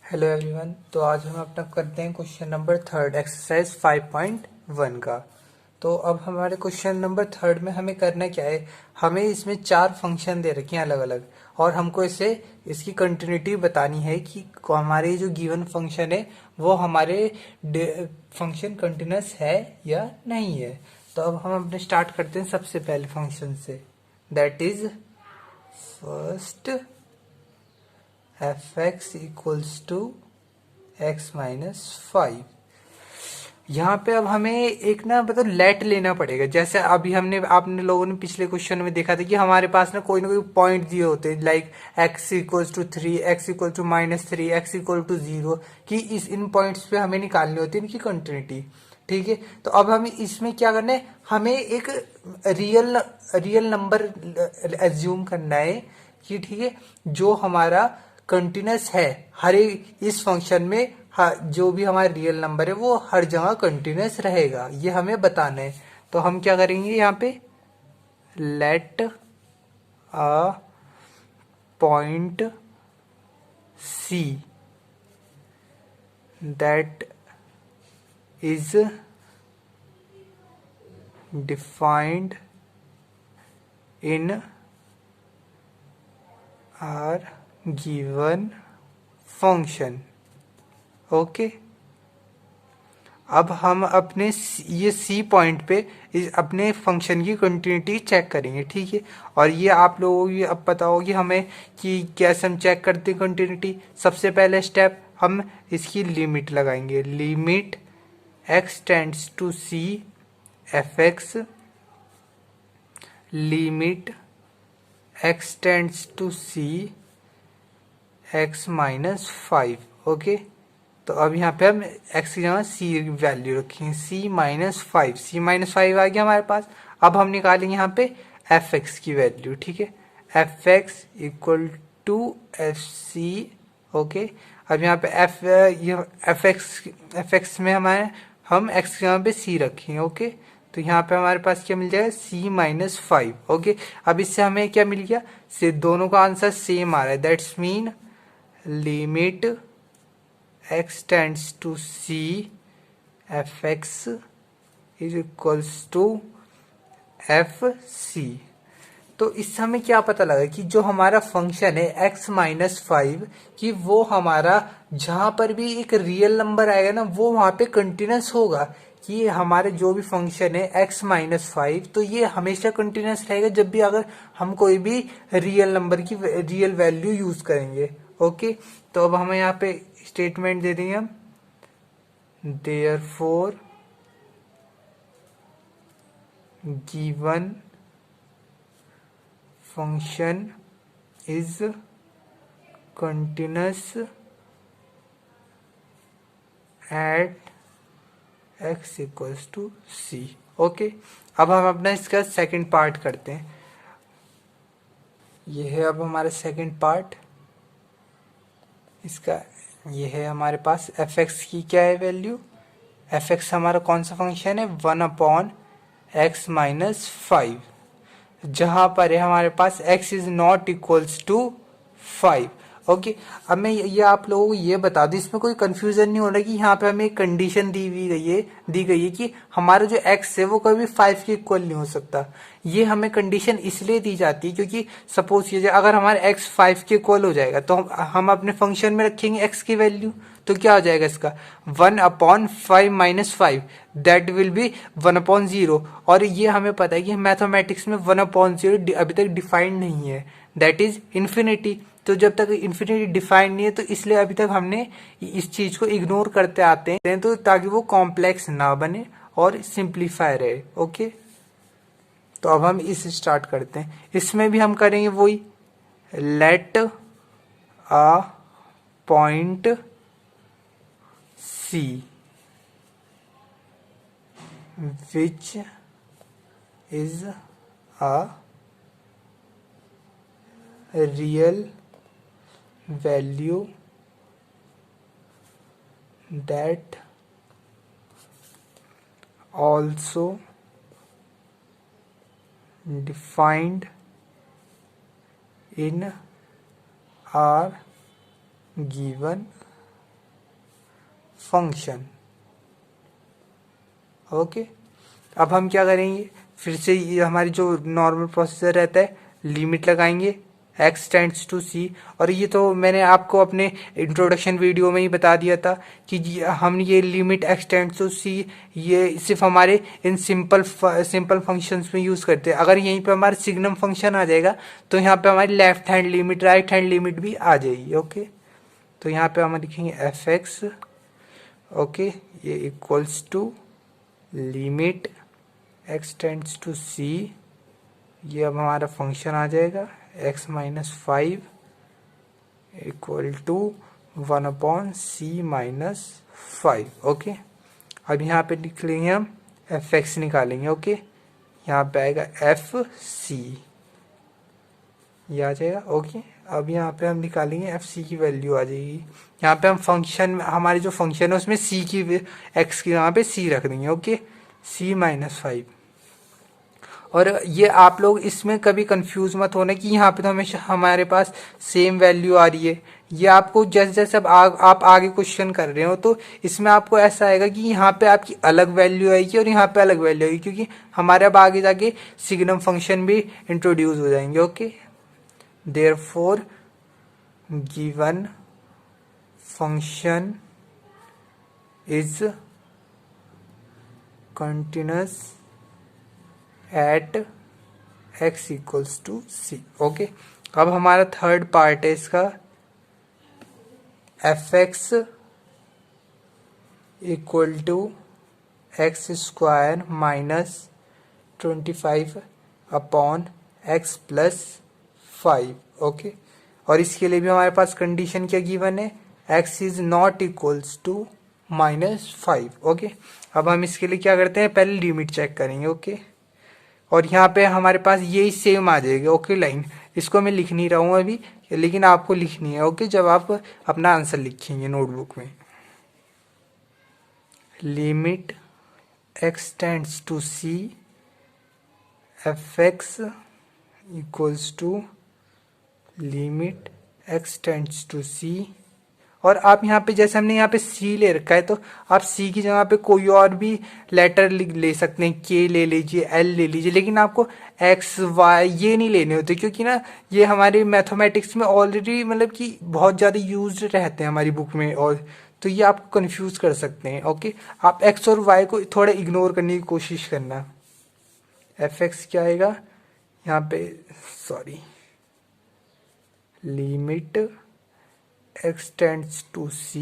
Hello everyone. तो आज हम अपना करते हैं क्वेश्चन नंबर थर्ड एक्सरसाइज 5.1 का। तो अब हमारे क्वेश्चन नंबर थर्ड में हमें करना क्या है, हमें इसमें चार फंक्शन दे रखे हैं अलग अलग, और हमको इसे इसकी कंटिन्यूटी बतानी है कि हमारे जो गिवन फंक्शन है वो हमारे फंक्शन कंटिन्यूस है या नहीं है। तो अब हम अपने स्टार्ट करते हैं सबसे पहले फंक्शन से, that is first F x equals to x minus 5। यहाँ पे अब हमें एक ना मतलब लेट लेना पड़ेगा। जैसे अभी हमने आपने लोगों ने पिछले क्वेश्चन में देखा था कि हमारे पास ना कोई पॉइंट दिए होते हैं, like X equals to 3, X equal to -3, X equal to 0, कि इन पॉइंट्स पे हमें निकालनी होती है इनकी कंटिन्यूटी। ठीक है, तो अब हमें इसमें क्या करना है, हमें एक रियल नंबर एज्यूम करना है कि ठीक है, जो हमारा कंटिन्यूस है हर एक इस फंक्शन में, जो भी हमारा रियल नंबर है वो हर जगह कंटिन्यूस रहेगा, ये हमें बताना है। तो हम क्या करेंगे यहाँ पे, let a point C that is defined in our given function. Okay, अब हम अपने ये सी पॉइंट पे अपने फंक्शन की कंटिन्यूटी चेक करेंगे। ठीक है, और ये आप लोगों को अब पता होगी हमें कि कैसे हम चेक करते हैं कंटिन्यूटी। सबसे पहले स्टेप हम इसकी लिमिट लगाएंगे, limit X tends to C F X, limit X tends to C X minus 5। Okay, तो अब यहाँ पे हम x की जगह c वैल्यू रखेंगे, c-5, c-5 आ गया हमारे पास। अब हम निकालेंगे यहाँ पे f(x) की वैल्यू। ठीक है, f(x) equal to F C. Okay, अब यहाँ पे f(x) में हमारे हम x की जगह पे c रखेंगे। ओके, तो यहाँ पे हमारे पास क्या मिल जाएगा, c-5। ओके, अब इससे हमें क्या मिल गया, से दोनों का आंसर सेम आ रहा है, that's mean limit x tends to c f(x) is equals to f c। तो इससे हमें क्या पता लगा कि जो हमारा फंक्शन है x-5, कि वो हमारा जहां पर भी एक रियल नंबर आएगा ना वो वहां पे कंटिन्यूस होगा। कि हमारे जो भी फंक्शन है x-5, तो ये हमेशा कंटिन्यूस रहेगा जब भी अगर हम कोई भी रियल नंबर की रियल वैल्यू यूज करेंगे। ओके, तो अब हमें यहाँ पे स्टेटमेंट दे देंगे हम, therefore given function is continuous at x equals to c। Okay, अब हम अपना इसका सेकंड पार्ट करते हैं। ये है अब हमारा सेकंड पार्ट इसका। ये है हमारे पास f(x) की क्या है वैल्यू, f(x) हमारा कौन सा फंक्शन है, 1/x-5, जहां पर है हमारे पास x is not equals to 5। Okay, अब मैं ये आप लोगों को ये बता दूं, इसमें कोई कंफ्यूजन नहीं होना कि यहाँ पे हमें एक कंडीशन दी गई है कि हमारा जो x है वो कभी 5 के इक्वल नहीं हो सकता। ये हमें कंडीशन इसलिए दी जाती है क्योंकि सपोज कीजिए अगर हमारा x 5 के इक्वल हो जाएगा तो हम अपने फंक्शन में रखेंगे x की वैल्यू, तो क्या हो जाएगा इसका 1/5 - 5, दैट विल बी 1/0। और ये हमें पता है कि मैथमेटिक्स में 1/0 अभी तक डिफाइंड नहीं है, दैट इज इन्फिनिटी। तो जब तक इन्फिनिटी डिफाइंड नहीं है तो इसलिए अभी तक हमने इस चीज को इग्नोर करते आते हैं, तो ताकि वो कॉम्प्लेक्स ना बने और सिंप्लीफाई रहे। ओके, तो अब हम इस स्टार्ट करते हैं। इसमें भी हम करेंगे वही, let a point C which is a real value that also defined in our given function. Okay, अब हम क्या करेंगे, फिर से ये हमारी जो नॉर्मल प्रोसीजर रहता है, लिमिट लगाएंगे x टेंड्स टू c। और ये तो मैंने आपको अपने इंट्रोडक्शन वीडियो में ही बता दिया था कि हम ये limit x tends to c ये सिर्फ हमारे इन सिंपल फंक्शंस में यूज़ करते हैं। अगर यहीं पे हमारा सिग्नम फंक्शन आ जाएगा तो यहाँ पे हमारी left hand limit right hand limit भी आ जाएगी। ओके, तो यहाँ पे हम लिखेंगे f(x), ओके, ये equals to limit x tends to c, ये अब हमारा फंक्शन आ जाएगा x minus 5 equal to 1/c minus 5। Okay, अब यहाँ पे लिख लेंगे हम f(x) निकालेंगे। ओके, यहाँ पे आएगा fc, ये आ जाएगा। ओके, अब यहाँ पे हम निकालेंगे fc की वैल्यू आ जाएगी। यहाँ पे हम फंक्शन, हमारे जो फंक्शन है उसमें c की x की यहाँ पे c रख देंगे। Okay, c minus 5। और ये आप लोग इसमें कभी कंफ्यूज मत होना कि यहाँ पे तो हमेशा हमारे पास सेम वैल्यू आ रही है। ये आपको जैसे जैसे अब आप आगे क्वेश्चन कर रहे हो तो इसमें आपको ऐसा आएगा कि यहाँ पे आपकी अलग वैल्यू आएगी और यहाँ पे अलग वैल्यू आएगी, क्योंकि हमारे अब आगे जाके सिग्नम फंक्शन भी इंट्रोड्यूस हो जाएंगे। Okay, therefore given function is continuous at x equals to c। Okay, अब हमारा थर्ड पार्ट है इसका, f(x) equal to x square minus 25/x plus 5। Okay, और इसके लिए भी हमारे पास कंडीशन क्या गिवन है, x is not equals to -5। Okay, अब हम इसके लिए क्या करते हैं, पहले लिमिट चेक करेंगे। ओके, और यहाँ पे हमारे पास यही सेम आ जाएगी। ओके, लाइन इसको मैं लिख नहीं रहा हूँ अभी, लेकिन आपको लिखनी है। ओके, जब आप अपना आंसर लिखेंगे नोटबुक में, limit x tends to c f(x) equals to limit x tends to c। और आप यहाँ पे जैसे हमने यहाँ पे c ले रखा है तो आप c की जगह पे कोई और भी लेटर ले सकते हैं, k ले लीजिए, l ले लीजिए, लेकिन आपको x y ये नहीं लेने होते, क्योंकि ना ये हमारे मैथमेटिक्स में ऑलरेडी मतलब कि बहुत ज़्यादा यूज्ड रहते हैं हमारी बुक में, और तो ये आपको कंफ्यूज कर सकते हैं। ओके, आप x और y को थोड़ा इग्नोर करने की कोशिश करना। f(x) क्या आएगा यहाँ पे, sorry, limit x tends to c।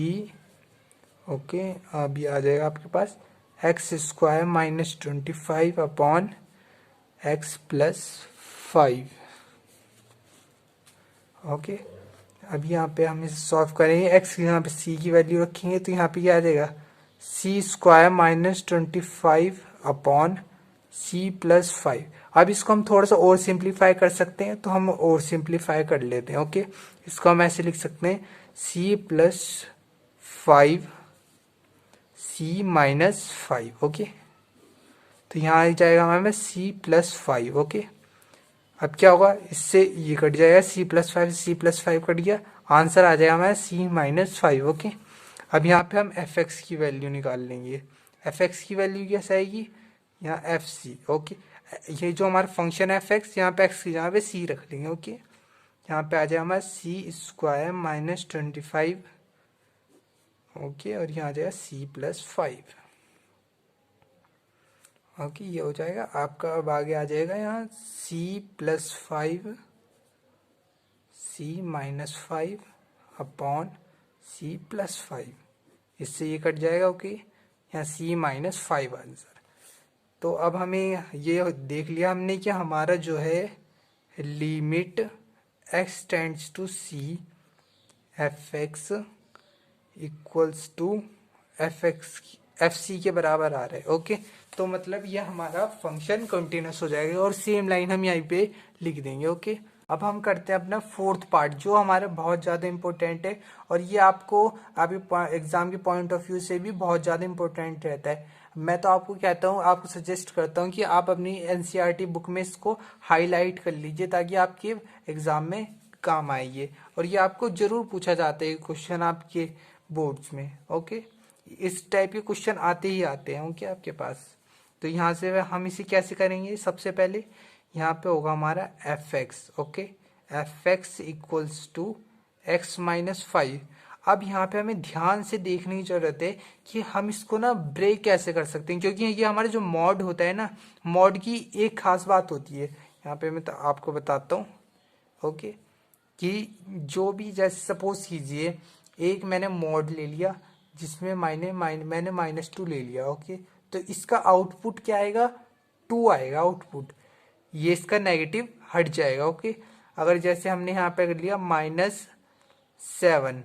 Okay, अब ये आ जाएगा आपके पास x square minus 25/x plus 5। Okay, अब यहाँ पे हम इसे सॉल्व करेंगे, x यहाँ पे c की वैल्यू रखेंगे तो यहाँ पे क्या आ जाएगा, c square minus 25/c plus 5। अब इसको हम थोड़ा सा और सिंप्लीफाई कर सकते हैं, तो हम और सिंप्लीफाई कर लेते हैं। ओके, इसको हम ऐसे लिख सकते हैं c plus 5 c minus 5। Okay, तो यहाँ आ जाएगा हमारे c प्लस 5। ओके, अब क्या होगा, इससे ये कट जाएगा, c plus 5 c plus 5 cut गया, आंसर आ जाएगा हमारा c माइनस 5। ओके, अब यहाँ पे हम f(x) की वैल्यू निकाल लेंगे। f(x) की वैल्यू कैसे आएगी, यहाँ fc। ओके, ये जो हमारा फंक्शन है f(x), यहाँ पे x की जगह पे c रख लेंगे। ओके, यहाँ पे आ जाएगा हमारा c स्क्वायर माइनस 25। ओके, और यहाँ आ जाएगा c प्लस 5। ओके, ये हो जाएगा आपका। अब आगे आ जाएगा यहाँ c plus 5 c minus 5 upon c plus 5, इससे ये कट जाएगा। ओके, यहाँ c माइनस 5 आंसर। तो अब हमें ये देख लिया हमने कि हमारा जो है limit x tends to c f(x) equals to fc के बराबर आ रहा है। ओके, तो मतलब ये हमारा फंक्शन कंटिन्यूस हो जाएगा और सेम लाइन हम यहीं पे लिख देंगे। ओके, अब हम करते हैं अपना फोर्थ पार्ट, जो हमारा बहुत ज़्यादा इंपॉर्टेंट है और ये आपको अभी एग्जाम के पॉइंट ऑफ व्यू से भी बहुत ज़्यादा इंपॉर्टेंट रहता है। मैं तो आपको कहता हूँ, आपको सजेस्ट करता हूँ कि आप अपनी एनसीईआरटी बुक में इसको हाईलाइट कर लीजिए, ताकि आपके एग्जाम में काम आइए, और ये आपको जरूर पूछा जाता है क्वेश्चन आपके बोर्ड्स में। ओके, इस टाइप के क्वेश्चन आते ही आते हैं ओके आपके पास। तो यहाँ से हम इसे कैसे करेंगे, सबसे पहले यहाँ पे होगा हमारा f x, okay, F x equals to x minus 5। अब यहाँ पे हमें ध्यान से देखने की जरूरत है कि हम इसको ना ब्रेक कैसे कर सकते हैं, क्योंकि ये हमारा जो मॉड होता है ना, मॉड की एक खास बात होती है, यहाँ पे मैं तो आपको बताता हूँ ओके, कि जो भी जैसे सपोज कीजिए एक मैंने मॉड ले लिया जिसमें मैंने -2 ले लिया ओके, तो इसका आउटपुट क्या आएगा, 2 आएगा आउटपुट, ये इसका नेगेटिव हट जाएगा ओके। अगर जैसे हमने यहाँ पे कर लिया -7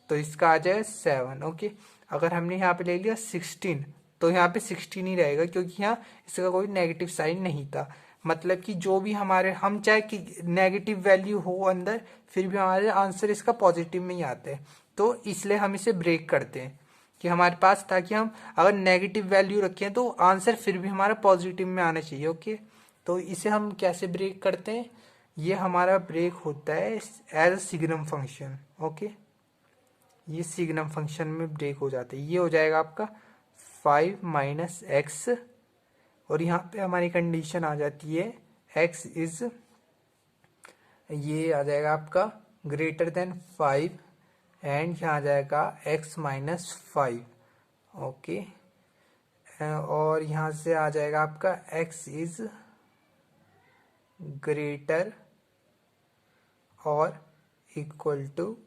तो इसका आ जाएगा 7 ओके। अगर हमने यहाँ पे ले लिया 16 तो यहाँ पे 16 ही रहेगा, क्योंकि यहाँ इसका कोई नेगेटिव साइन नहीं था। मतलब कि जो भी हमारे, हम चाहे कि नेगेटिव वैल्यू हो अंदर, फिर भी हमारे आंसर इसका पॉजिटिव में ही आते हैं। तो इसलिए हम इसे ब्रेक करते हैं कि हमारे पास, ताकि हम अगर नेगेटिव वैल्यू रखें तो आंसर फिर भी हमारा पॉजिटिव में आना चाहिए ओके। तो इसे हम कैसे ब्रेक करते हैं, ये हमारा ब्रेक होता है as a signum function okay. ये सिग्नम फंक्शन में ब्रेक हो जाता है, ये हो जाएगा आपका 5 माइनस एक्स, और यहाँ पे हमारी कंडीशन आ जाती है x इज, ये आ जाएगा आपका ग्रेटर देन 5 एंड यहाँ आ जाएगा x माइनस 5 ओके। और यहाँ से आ जाएगा आपका x इज ग्रेटर और इक्वल टू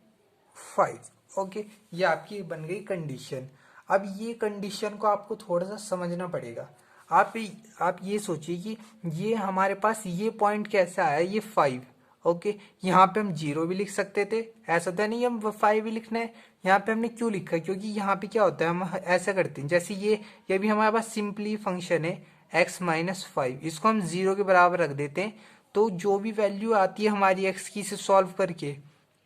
5 ओके। ये आपकी बन गई कंडीशन। अब ये कंडीशन को आपको थोड़ा सा समझना पड़ेगा। आप ये सोचिए कि ये हमारे पास ये पॉइंट कैसा आया, ये 5 ओके। यहाँ पे हम 0 भी लिख सकते थे, ऐसा तो नहीं हम 5 भी लिखना है। यहाँ पे हमने क्यों लिखा है, क्योंकि यहाँ पे क्या होता है, हम ऐसा करते हैं, जैसे ये भी हमारे पास सिंपली फंक्शन है x माइनस 5, इसको हम 0 के बराबर रख देते हैं। तो जो भी वैल्यू आती है हमारी x की, इसे सॉल्व करके,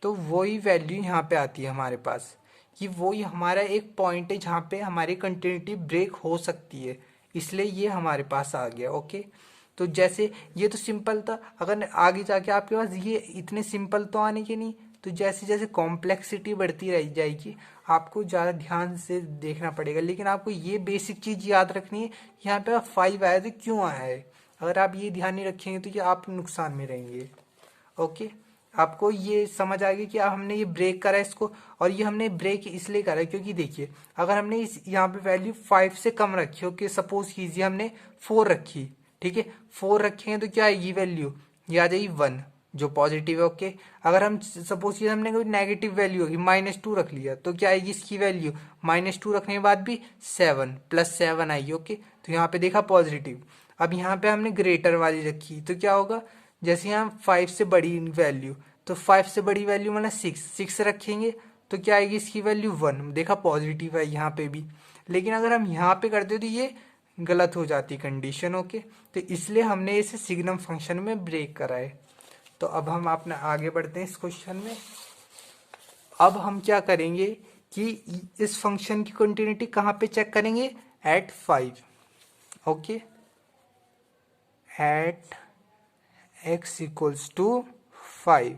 तो वही वैल्यू यहाँ पे आती है हमारे पास, कि वही हमारा एक पॉइंट है जहाँ पे हमारी कंटिन्यूटी ब्रेक हो सकती है, इसलिए ये हमारे पास आ गया ओके। तो जैसे ये तो सिंपल था, अगर आगे जाके आपके पास ये इतने सिंपल तो आने के नहीं, तो जैसे जैसे कॉम्प्लेक्सिटी बढ़ती रह जाएगी आपको ज़्यादा ध्यान से देखना पड़ेगा। लेकिन आपको ये बेसिक चीज़ याद रखनी है, यहाँ पे 5 आया तो क्यों आया है। अगर आप ये ध्यान नहीं रखेंगे तो ये आप नुकसान में रहेंगे ओके। आपको ये समझ आ गई कि हमने ये ब्रेक करा इसको, और ये हमने ब्रेक इसलिए करा क्योंकि देखिए, अगर हमने इस यहाँ पे वैल्यू 5 से कम रखी, ओके, सपोज कीजिए हमने 4 रखी, ठीक है, 4 रखेंगे तो क्या आएगी वैल्यू, ये आ जाएगी 1 जो पॉजिटिव है ओके। अगर हम सपोज कीजिए हमने कोई नेगेटिव वैल्यू होगी -2 रख लिया, तो क्या आएगी इसकी वैल्यू, -2 रखने के बाद भी 7 +7 आएगी ओके। तो यहाँ पे देखा पॉजिटिव। अब यहाँ पे हमने ग्रेटर वाली रखी, तो क्या होगा, जैसे यहाँ 5 से बड़ी वैल्यू, तो 5 से बड़ी वैल्यू मतलब 6 रखेंगे, तो क्या आएगी इसकी वैल्यू 1, देखा पॉजिटिव है यहाँ पे भी। लेकिन अगर हम यहाँ पे करते तो ये गलत हो जाती कंडीशन ओके। तो इसलिए हमने इसे सिग्नम फंक्शन में ब्रेक करा है। तो अब हम अपना आगे बढ़ते हैं इस क्वेश्चन में। अब हम क्या करेंगे कि इस फंक्शन की कंटिन्यूटी कहाँ पे चेक करेंगे, at 5 okay, at x equals to 5।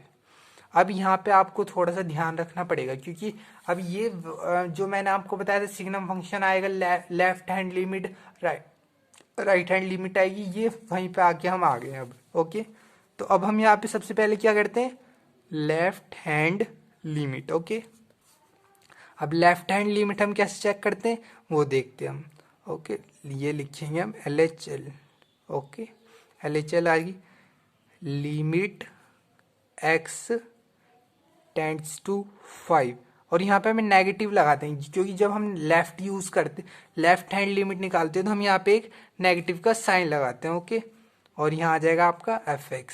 अब यहाँ पे आपको थोड़ा सा ध्यान रखना पड़ेगा, क्योंकि अब ये जो मैंने आपको बताया था सिग्नम फंक्शन आएगा, left hand limit right hand limit आएगी, ये वहीं पे आके हम आ गए अब ओके। तो अब हम यहाँ पे सबसे पहले क्या करते हैं, लेफ्ट हैंड लिमिट ओके। अब लेफ्ट हैंड लिमिट हम कैसे चेक करते हैं वो देखते हैं हम ओके। ये लिखेंगे हम LHL ओके, LHL आएगी लिमिट x टेंड्स टू 5, और यहाँ पे हमें नेगेटिव लगाते हैं, क्योंकि जब हम लेफ्ट यूज करते, लेफ्ट हैंड लिमिट निकालते हैं, तो हम यहाँ पे एक नेगेटिव का साइन लगाते हैं ओके। और यहाँ आ जाएगा आपका fx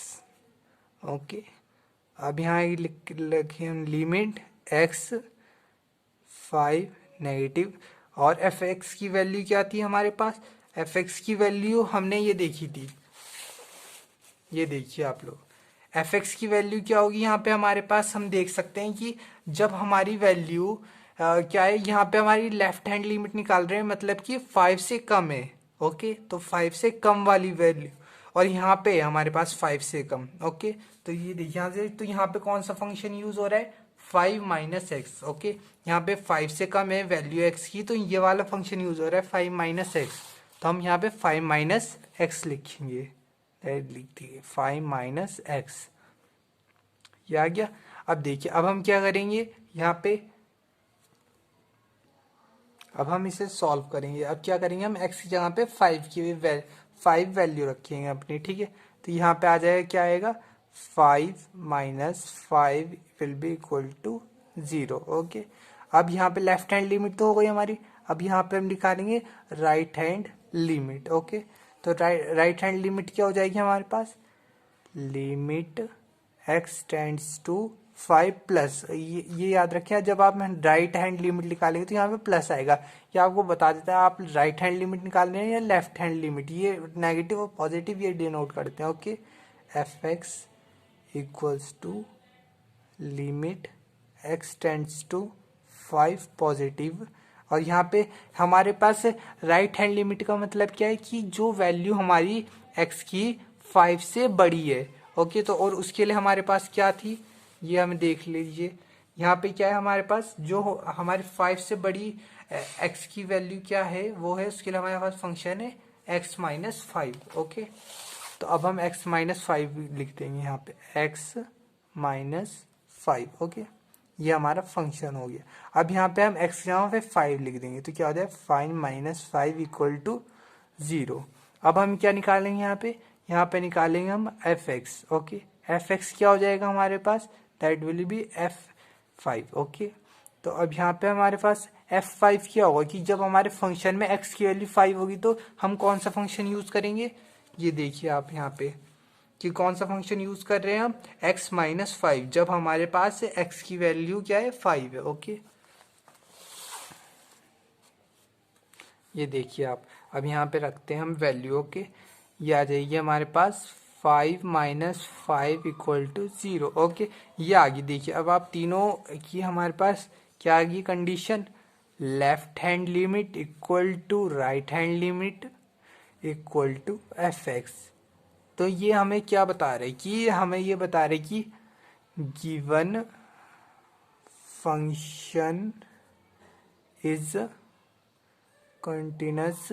ओके। अब यहाँ लिखिए हम लिमिट x 5 नेगेटिव, और fx की वैल्यू क्या थी हमारे पास, fx की वैल्यू हमने ये देखी थी, ये देखिए आप लोग, fx की वैल्यू क्या होगी यहाँ पे हमारे पास, हम देख सकते हैं कि जब हमारी वैल्यू क्या है, यहाँ पे हमारी लेफ्ट हैंड लिमिट निकाल रहे हैं, मतलब कि 5 से कम है ओके। तो 5 से कम वाली वैल्यू, और यहाँ पे हमारे पास 5 से कम ओके। तो ये देखिए यहाँ से, तो यहाँ पे कौन सा फंक्शन यूज हो रहा है, 5 माइनस एक्स। ओके, यहाँ पे 5 से कम है वैल्यू एक्स की, तो ये वाला फंक्शन यूज हो रहा है 5 माइनस एक्स। तो हम यहाँ पे 5 माइनस एक्स लिखेंगे, लिख दिए 5 माइनस एक्स, ये आ गया। अब देखिए अब हम क्या करेंगे यहाँ पे, अब हम इसे सॉल्व करेंगे। अब क्या करेंगे हम x की जगह पे 5 वैल्यू रखेंगे अपनी, ठीक है। तो यहाँ पे आ जाएगा, क्या आएगा, 5 minus 5 will be equal to 0। Okay, अब यहाँ पे लेफ्ट हैंड लिमिट तो हो गई हमारी। अब यहाँ पे हम निकालेंगे राइट हैंड लिमिट। ओके, तो राइट हैंड लिमिट क्या हो जाएगी हमारे पास, limit x tends to 5 plus, ये याद रखें, जब आप राइट हैंड लिमिट निकालेंगे तो यहाँ पे प्लस आएगा। ये आपको बता देता है आप राइट हैंड लिमिट निकाल रहे हैं या लेफ्ट हैंड लिमिट, ये नेगेटिव और पॉजिटिव ये डिनोट करते हैं। Okay, F x equals to limit x tends to 5 positive. और यहाँ पे हमारे पास राइट हैंड लिमिट का मतलब क्या है कि जो वैल्यू हमारी x की 5 से बड़ी है। ओके, तो और उसके लिए हमारे पास क्या थी, ये हम देख लीजिए। यहाँ पे क्या है हमारे पास, जो हमारी 5 से बड़ी x की वैल्यू क्या है वो है, उसके लिए हमारे पास फंक्शन है x माइनस 5। ओके, तो अब हम x माइनस 5 लिख देंगे यहाँ पे, x माइनस 5। ओके, ये हमारा फंक्शन हो गया। अब यहाँ पे हम x यहाँ पे 5 लिख देंगे, तो क्या हो जाए 5 माइनस 5 इक्वल टू 0। अब हम क्या निकालेंगे यहाँ पे निकालेंगे हम F x. Okay, F X क्या हो जाएगा हमारे पास, that will be f5। Okay, तो अब यहाँ पे हमारे पास f5 क्या होगा कि जब हमारे फंक्शन में x की वैल्यू 5 होगी तो हम कौन सा फंक्शन यूज करेंगे, ये देखिए आप यहाँ पे कि कौन सा फंक्शन यूज कर रहे हैं हम, x माइनस 5, जब हमारे पास x की वैल्यू क्या है 5 है। ओके, ये देखिए आप, अब यहाँ पे रखते हैं हम वैल्यू। ओके, ये आ जाएगी हमारे पास 5 माइनस 5 इक्वल टू 0। ओके, ये आ गई। देखिए अब आप तीनों की हमारे पास क्या आ गई condition, left hand limit equal to right hand limit equal to f x. तो ये हमें क्या बता रहे कि हमें ये बता रहे कि given function is continuous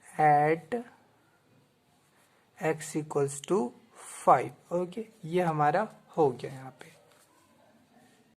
at x equals to 5। Okay, ये हमारा हो गया यहाँ पे।